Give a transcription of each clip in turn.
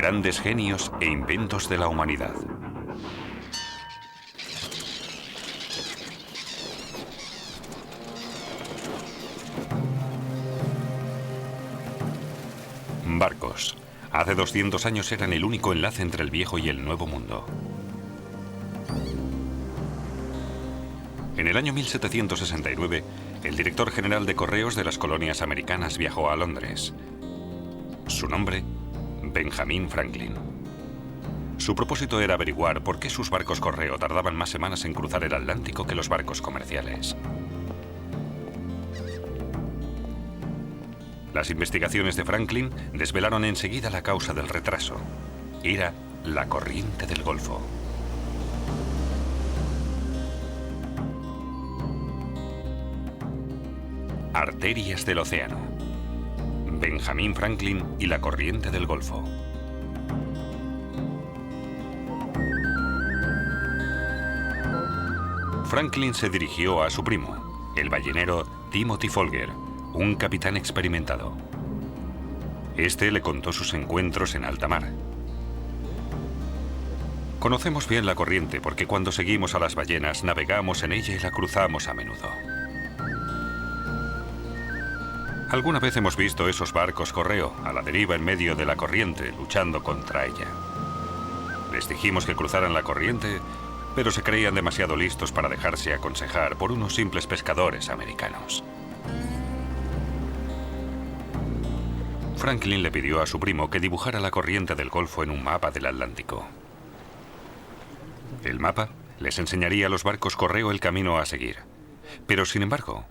Grandes genios e inventos de la humanidad. Barcos. Hace 200 años eran el único enlace entre el viejo y el nuevo mundo. En el año 1769, el director general de correos de las colonias americanas viajó a Londres. Su nombre, Benjamin Franklin. Su propósito era averiguar por qué sus barcos correo tardaban más semanas en cruzar el Atlántico que los barcos comerciales. Las investigaciones de Franklin desvelaron enseguida la causa del retraso. Era la corriente del Golfo. Arterias del océano. Benjamin Franklin y la corriente del Golfo. Franklin se dirigió a su primo, el ballenero Timothy Folger, un capitán experimentado. Este le contó sus encuentros en alta mar. Conocemos bien la corriente porque cuando seguimos a las ballenas navegamos en ella y la cruzamos a menudo. Alguna vez hemos visto esos barcos correo a la deriva en medio de la corriente, luchando contra ella. Les dijimos que cruzaran la corriente, pero se creían demasiado listos para dejarse aconsejar por unos simples pescadores americanos. Franklin le pidió a su primo que dibujara la corriente del Golfo en un mapa del Atlántico. El mapa les enseñaría a los barcos correo el camino a seguir, pero sin embargo,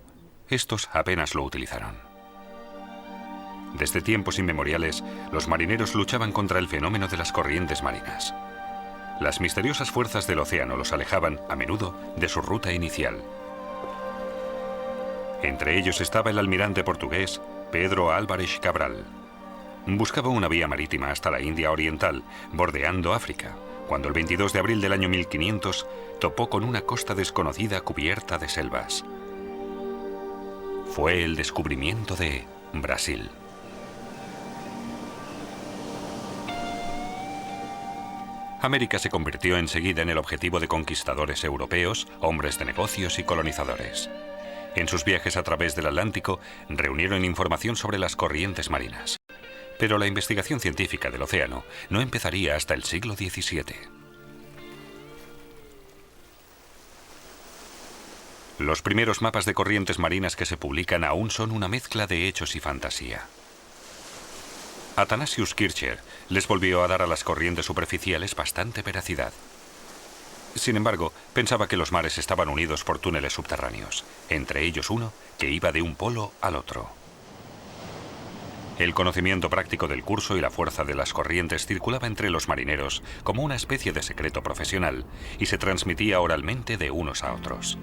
estos apenas lo utilizaron. Desde tiempos inmemoriales, los marineros luchaban contra el fenómeno de las corrientes marinas. Las misteriosas fuerzas del océano los alejaban, a menudo, de su ruta inicial. Entre ellos estaba el almirante portugués Pedro Álvares Cabral. Buscaba una vía marítima hasta la India Oriental, bordeando África, cuando el 22 de abril del año 1500 topó con una costa desconocida cubierta de selvas. Fue el descubrimiento de Brasil. América se convirtió enseguida en el objetivo de conquistadores europeos, hombres de negocios y colonizadores. En sus viajes a través del Atlántico, reunieron información sobre las corrientes marinas. Pero la investigación científica del océano no empezaría hasta el siglo XVII. Los primeros mapas de corrientes marinas que se publican aún son una mezcla de hechos y fantasía. Athanasius Kircher les volvió a dar a las corrientes superficiales bastante veracidad. Sin embargo, pensaba que los mares estaban unidos por túneles subterráneos, entre ellos uno que iba de un polo al otro. El conocimiento práctico del curso y la fuerza de las corrientes circulaba entre los marineros como una especie de secreto profesional y se transmitía oralmente de unos a otros.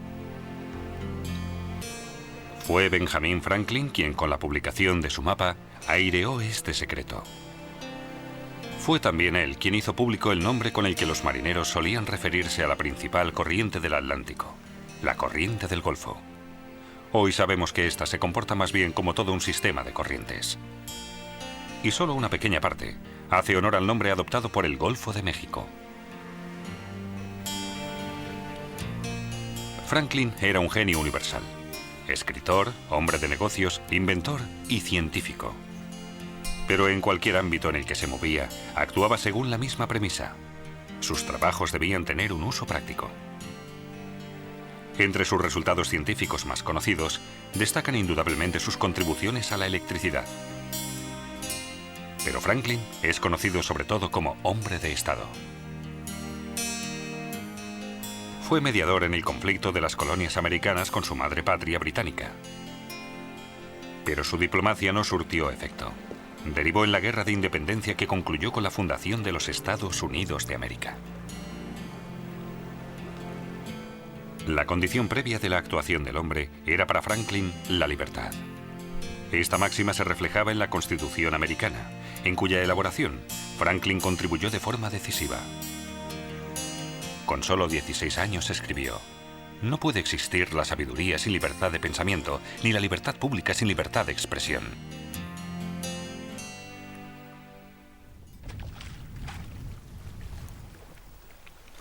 Fue Benjamin Franklin quien, con la publicación de su mapa, aireó este secreto. Fue también él quien hizo público el nombre con el que los marineros solían referirse a la principal corriente del Atlántico, la corriente del Golfo. Hoy sabemos que ésta se comporta más bien como todo un sistema de corrientes. Y solo una pequeña parte hace honor al nombre adoptado por el Golfo de México. Franklin era un genio universal. Escritor, hombre de negocios, inventor y científico. Pero en cualquier ámbito en el que se movía, actuaba según la misma premisa. Sus trabajos debían tener un uso práctico. Entre sus resultados científicos más conocidos, destacan indudablemente sus contribuciones a la electricidad. Pero Franklin es conocido sobre todo como hombre de Estado. Fue mediador en el conflicto de las colonias americanas con su madre patria británica. Pero su diplomacia no surtió efecto. Derivó en la Guerra de Independencia que concluyó con la fundación de los Estados Unidos de América. La condición previa de la actuación del hombre era para Franklin la libertad. Esta máxima se reflejaba en la Constitución americana, en cuya elaboración Franklin contribuyó de forma decisiva. Con solo 16 años escribió: "No puede existir la sabiduría sin libertad de pensamiento, ni la libertad pública sin libertad de expresión".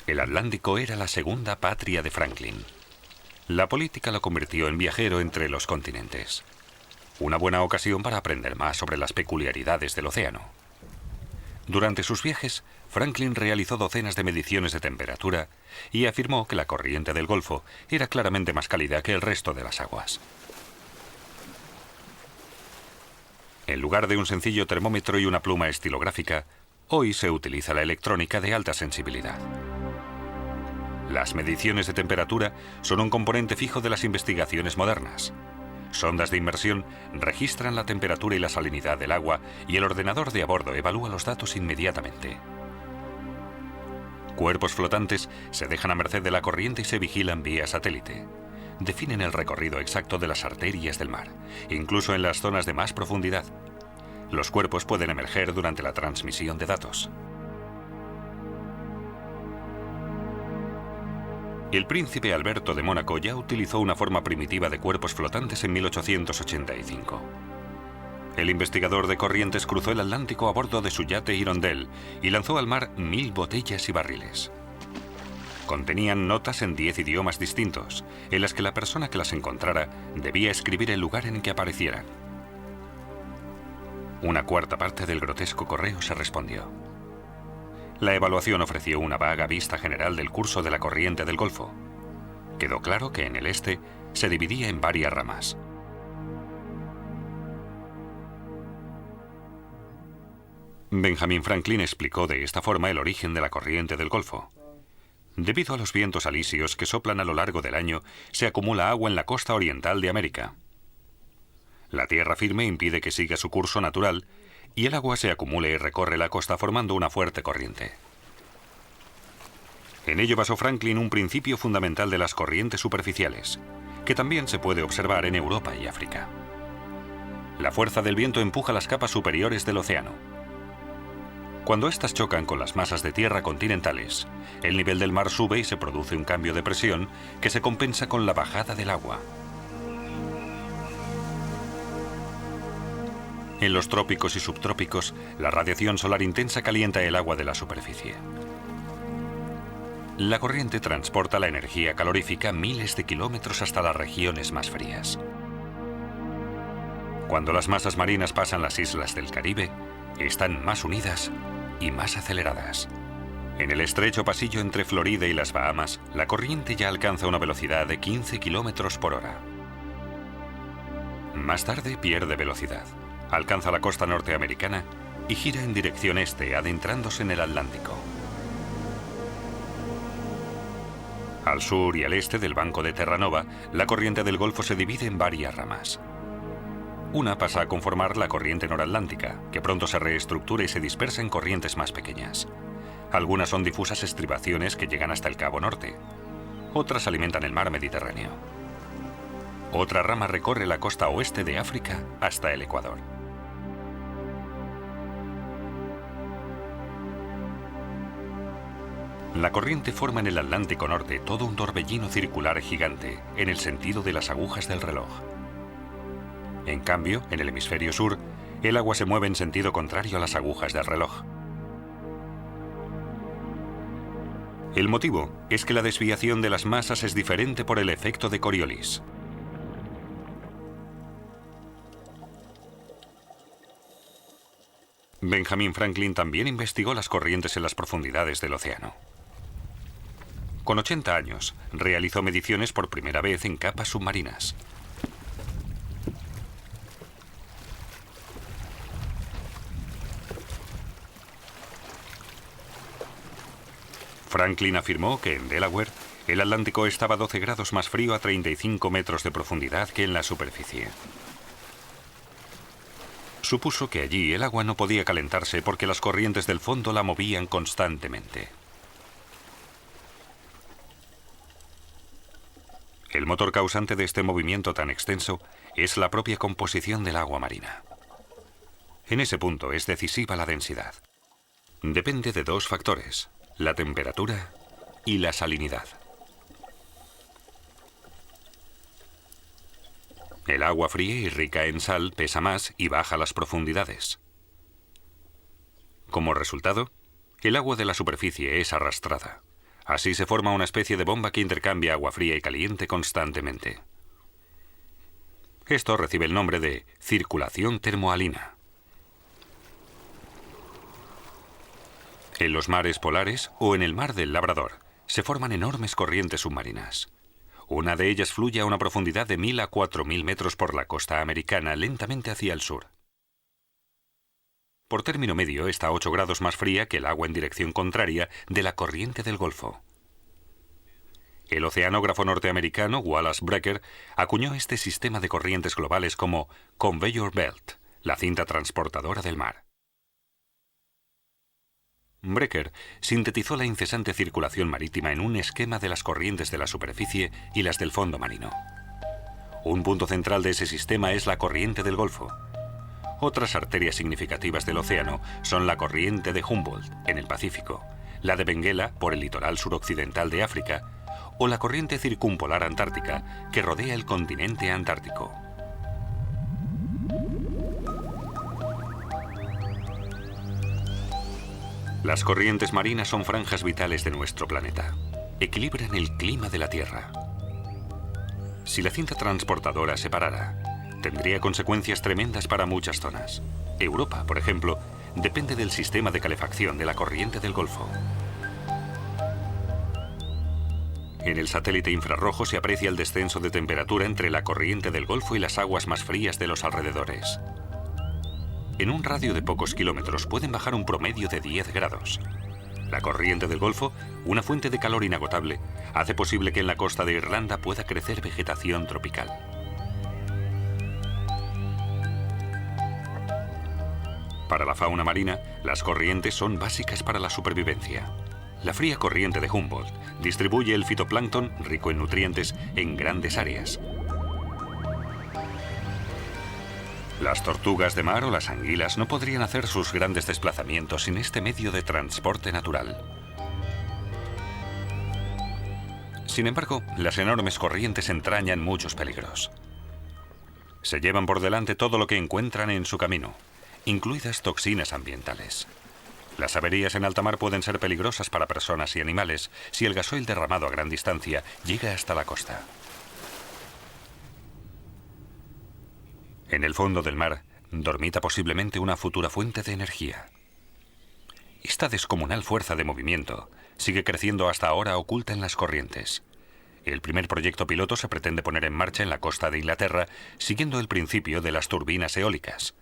El Atlántico era la segunda patria de Franklin. La política lo convirtió en viajero entre los continentes. Una buena ocasión para aprender más sobre las peculiaridades del océano. Durante sus viajes, Franklin realizó docenas de mediciones de temperatura y afirmó que la corriente del Golfo era claramente más cálida que el resto de las aguas. En lugar de un sencillo termómetro y una pluma estilográfica, hoy se utiliza la electrónica de alta sensibilidad. Las mediciones de temperatura son un componente fijo de las investigaciones modernas. Sondas de inmersión registran la temperatura y la salinidad del agua y el ordenador de a bordo evalúa los datos inmediatamente. Cuerpos flotantes se dejan a merced de la corriente y se vigilan vía satélite. Definen el recorrido exacto de las arterias del mar, incluso en las zonas de más profundidad. Los cuerpos pueden emerger durante la transmisión de datos. El príncipe Alberto de Mónaco ya utilizó una forma primitiva de cuerpos flotantes en 1885. El investigador de corrientes cruzó el Atlántico a bordo de su yate Hirondelle y lanzó al mar 1000 botellas y barriles. Contenían notas en 10 idiomas distintos, en las que la persona que las encontrara debía escribir el lugar en que aparecieran. Una cuarta parte del grotesco correo se respondió. La evaluación ofreció una vaga vista general del curso de la corriente del Golfo. Quedó claro que en el este se dividía en varias ramas. Benjamin Franklin explicó de esta forma el origen de la corriente del Golfo. Debido a los vientos alisios que soplan a lo largo del año, se acumula agua en la costa oriental de América. La tierra firme impide que siga su curso natural y el agua se acumula y recorre la costa formando una fuerte corriente. En ello basó Franklin un principio fundamental de las corrientes superficiales, que también se puede observar en Europa y África. La fuerza del viento empuja las capas superiores del océano. Cuando éstas chocan con las masas de tierra continentales, el nivel del mar sube y se produce un cambio de presión que se compensa con la bajada del agua. En los trópicos y subtrópicos, la radiación solar intensa calienta el agua de la superficie. La corriente transporta la energía calorífica miles de kilómetros hasta las regiones más frías. Cuando las masas marinas pasan las islas del Caribe, están más unidas y más aceleradas. En el estrecho pasillo entre Florida y las Bahamas, la corriente ya alcanza una velocidad de 15 kilómetros por hora. Más tarde pierde velocidad. Alcanza la costa norteamericana y gira en dirección este, adentrándose en el Atlántico. Al sur y al este del banco de Terranova, la corriente del Golfo se divide en varias ramas. Una pasa a conformar la corriente noratlántica, que pronto se reestructura y se dispersa en corrientes más pequeñas. Algunas son difusas estribaciones que llegan hasta el Cabo Norte. Otras alimentan el mar Mediterráneo. Otra rama recorre la costa oeste de África hasta el Ecuador. La corriente forma en el Atlántico Norte todo un torbellino circular gigante, en el sentido de las agujas del reloj. En cambio, en el hemisferio sur, el agua se mueve en sentido contrario a las agujas del reloj. El motivo es que la desviación de las masas es diferente por el efecto de Coriolis. Benjamin Franklin también investigó las corrientes en las profundidades del océano. Con 80 años, realizó mediciones por primera vez en capas submarinas. Franklin afirmó que en Delaware, el Atlántico estaba 12 grados más frío a 35 metros de profundidad que en la superficie. Supuso que allí el agua no podía calentarse porque las corrientes del fondo la movían constantemente. El motor causante de este movimiento tan extenso es la propia composición del agua marina. En ese punto es decisiva la densidad. Depende de dos factores: la temperatura y la salinidad. El agua fría y rica en sal pesa más y baja las profundidades. Como resultado, el agua de la superficie es arrastrada. Así se forma una especie de bomba que intercambia agua fría y caliente constantemente. Esto recibe el nombre de circulación termohalina. En los mares polares o en el mar del Labrador se forman enormes corrientes submarinas. Una de ellas fluye a una profundidad de 1000 a 4000 metros por la costa americana, lentamente hacia el sur. Por término medio está a 8 grados más fría que el agua en dirección contraria de la corriente del Golfo. El oceanógrafo norteamericano Wallace Brecker acuñó este sistema de corrientes globales como Conveyor Belt, la cinta transportadora del mar. Brecker sintetizó la incesante circulación marítima en un esquema de las corrientes de la superficie y las del fondo marino. Un punto central de ese sistema es la corriente del Golfo. Otras arterias significativas del océano son la corriente de Humboldt, en el Pacífico, la de Benguela, por el litoral suroccidental de África, o la corriente circumpolar antártica, que rodea el continente antártico. Las corrientes marinas son franjas vitales de nuestro planeta. Equilibran el clima de la Tierra. Si la cinta transportadora se parara, tendría consecuencias tremendas para muchas zonas. Europa, por ejemplo, depende del sistema de calefacción de la corriente del Golfo. En el satélite infrarrojo se aprecia el descenso de temperatura entre la corriente del Golfo y las aguas más frías de los alrededores. En un radio de pocos kilómetros pueden bajar un promedio de 10 grados. La corriente del Golfo, una fuente de calor inagotable, hace posible que en la costa de Irlanda pueda crecer vegetación tropical. Para la fauna marina, las corrientes son básicas para la supervivencia. La fría corriente de Humboldt distribuye el fitoplancton, rico en nutrientes, en grandes áreas. Las tortugas de mar o las anguilas no podrían hacer sus grandes desplazamientos sin este medio de transporte natural. Sin embargo, las enormes corrientes entrañan muchos peligros. Se llevan por delante todo lo que encuentran en su camino, incluidas toxinas ambientales. Las averías en alta mar pueden ser peligrosas para personas y animales si el gasoil derramado a gran distancia llega hasta la costa. En el fondo del mar dormita posiblemente una futura fuente de energía. Esta descomunal fuerza de movimiento sigue creciendo hasta ahora oculta en las corrientes. El primer proyecto piloto se pretende poner en marcha en la costa de Inglaterra, siguiendo el principio de las turbinas eólicas.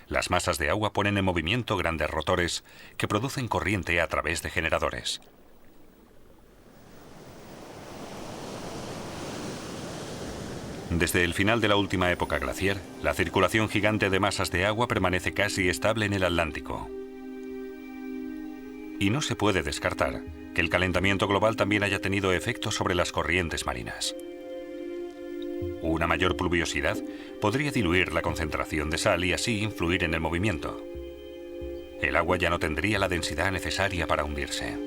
Las masas de agua ponen en movimiento grandes rotores que producen corriente a través de generadores. Desde el final de la última época glaciar, la circulación gigante de masas de agua permanece casi estable en el Atlántico. Y no se puede descartar que el calentamiento global también haya tenido efectos sobre las corrientes marinas. Una mayor pluviosidad podría diluir la concentración de sal y así influir en el movimiento. El agua ya no tendría la densidad necesaria para hundirse.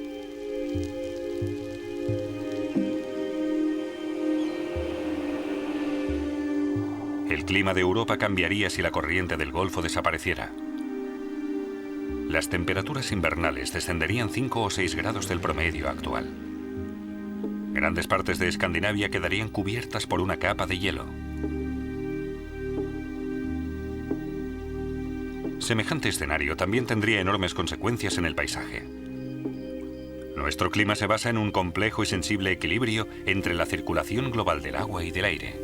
El clima de Europa cambiaría si la corriente del Golfo desapareciera. Las temperaturas invernales descenderían 5 o 6 grados del promedio actual. Grandes partes de Escandinavia quedarían cubiertas por una capa de hielo. Semejante escenario también tendría enormes consecuencias en el paisaje. Nuestro clima se basa en un complejo y sensible equilibrio entre la circulación global del agua y del aire.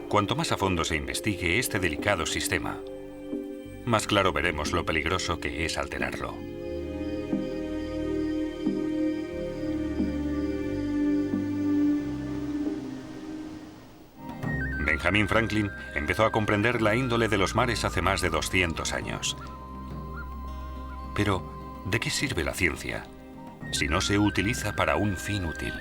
Cuanto más a fondo se investigue este delicado sistema, más claro veremos lo peligroso que es alterarlo. Benjamin Franklin empezó a comprender la índole de los mares hace más de 200 años. Pero, ¿de qué sirve la ciencia si no se utiliza para un fin útil?